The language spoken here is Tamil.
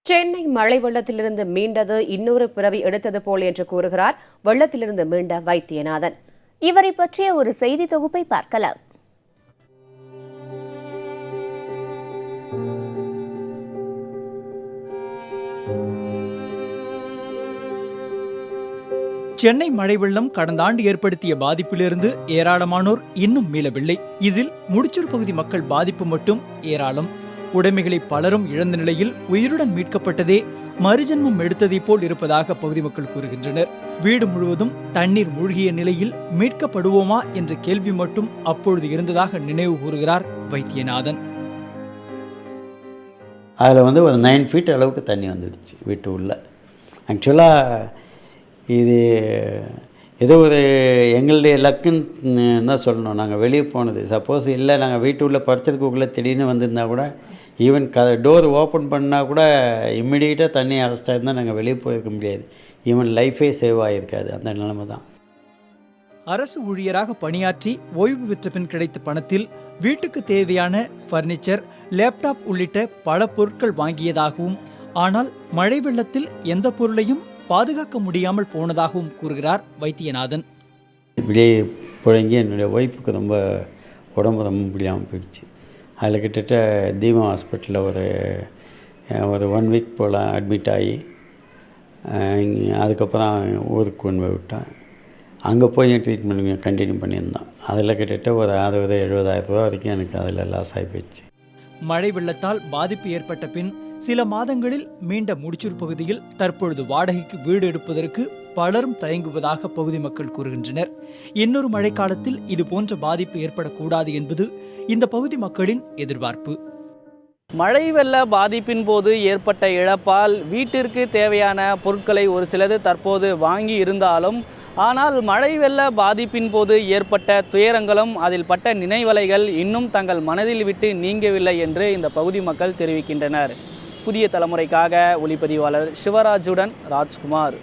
சென்னை மழை வெள்ளத்திலிருந்து மீண்டது இன்னொரு பிறவி எடுத்தது போல் என்று கூறுகிறார் வெள்ளத்திலிருந்து மீண்ட வைத்தியநாதன். இவரை பற்றிய ஒரு செய்தி தொகுப்பை பார்க்கலாம். சென்னை மழை வெள்ளம் கடந்த ஆண்டு ஏற்படுத்திய பாதிப்பிலிருந்து ஏராளமானோர் இன்னும் மீளவில்லை. இதில் முடிச்சூர் பகுதி மக்கள் பாதிப்பு மட்டும் ஏராளம். உடைமைகளை பலரும் இழந்த நிலையில் உயிருடன் மீட்கப்பட்டதே மறுஜன்மம் எடுத்ததை போல் இருப்பதாக பகுதி மக்கள் கூறுகின்றனர். வீடு முழுவதும் தண்ணீர் மூழ்கிய நிலையில் மீட்கப்படுவோமா என்ற கேள்வி மட்டும் அப்பொழுது இருந்ததாக நினைவு கூறுகிறார் வைத்தியநாதன். அதில் ஒரு 9 feet அளவுக்கு தண்ணி வந்துடுச்சு வீட்டு உள்ள. ஆக்சுவலாக இது ஏதோ ஒரு எங்களுடைய லக்குன்னு தான் சொல்லணும். நாங்கள் வெளியே போனது சப்போஸ் இல்லை, நாங்கள் வீட்டு உள்ள படுத்துறதுக்குள்ளே திடீர்னு வந்திருந்தா கூட, ஈவன் டோர் ஓப்பன் பண்ணால் கூட இம்மிடியேட்டாக தண்ணி அரெஸ்ட் ஆகிருந்தால் நாங்கள் வெளியே போயிருக்க முடியாது. ஈவன் லைஃபே சேவ் ஆகிருக்காது. அந்த நிலைமை தான். அரசு ஊழியராக பணியாற்றி ஓய்வு பெற்ற பின் கிடைத்த பணத்தில் வீட்டுக்கு தேவையான பர்னிச்சர், லேப்டாப் உள்ளிட்ட பல பொருட்கள் வாங்கியதாகவும், ஆனால் மழை வெள்ளத்தில் எந்த பொருளையும் பாதுகாக்க முடியாமல் போனதாகவும் கூறுகிறார் வைத்தியநாதன். இப்படியே புழங்கி என்னுடைய ஒய்ஃபுக்கு உடம்பு ரொம்ப முடியாமல் போயிடுச்சு. அதில் கிட்டத்தட்ட தீமா ஹாஸ்பிட்டலில் ஒரு 1 week போல் அட்மிட் ஆகி, அதுக்கப்புறம் ஊருக்கு கொண்டு போய் விட்டேன். அங்கே போய் ட்ரீட்மெண்ட் கண்டினியூ பண்ணியிருந்தோம். அதில் கிட்டத்தட்ட ஒரு 60,000-70,000 ரூபா வரைக்கும் எனக்கு அதில் லாஸ் ஆகி போயிடுச்சு. மழை வெள்ளத்தால் பாதிப்பு ஏற்பட்ட பின் சில மாதங்களில் மீண்ட முடிச்சூர் பகுதியில் தற்பொழுது வாடகைக்கு வீடு எடுப்பதற்கு பலரும் தயங்குவதாக பகுதி மக்கள் கூறுகின்றனர். இன்னொரு மழைக்காலத்தில் இது போன்ற பாதிப்பு ஏற்படக்கூடாது என்பது இந்த பகுதி மக்களின் எதிர்பார்ப்பு. மழை வெள்ள பாதிப்பின் போது ஏற்பட்ட இழப்பால் வீட்டிற்கு தேவையான பொருட்களை ஒரு சிலது தற்போது வாங்கி இருந்தாலும், ஆனால் மழை வெள்ள பாதிப்பின் போது ஏற்பட்ட துயரங்களும் அதில் பட்ட நினைவலைகள் இன்னும் தங்கள் மனதில் விட்டு நீங்கவில்லை என்று இந்த பகுதி மக்கள் தெரிவிக்கின்றனர். புதிய தலைமுறைக்காக ஒளிப்பதிவாளர் சிவராஜுடன் ராஜ்குமார்.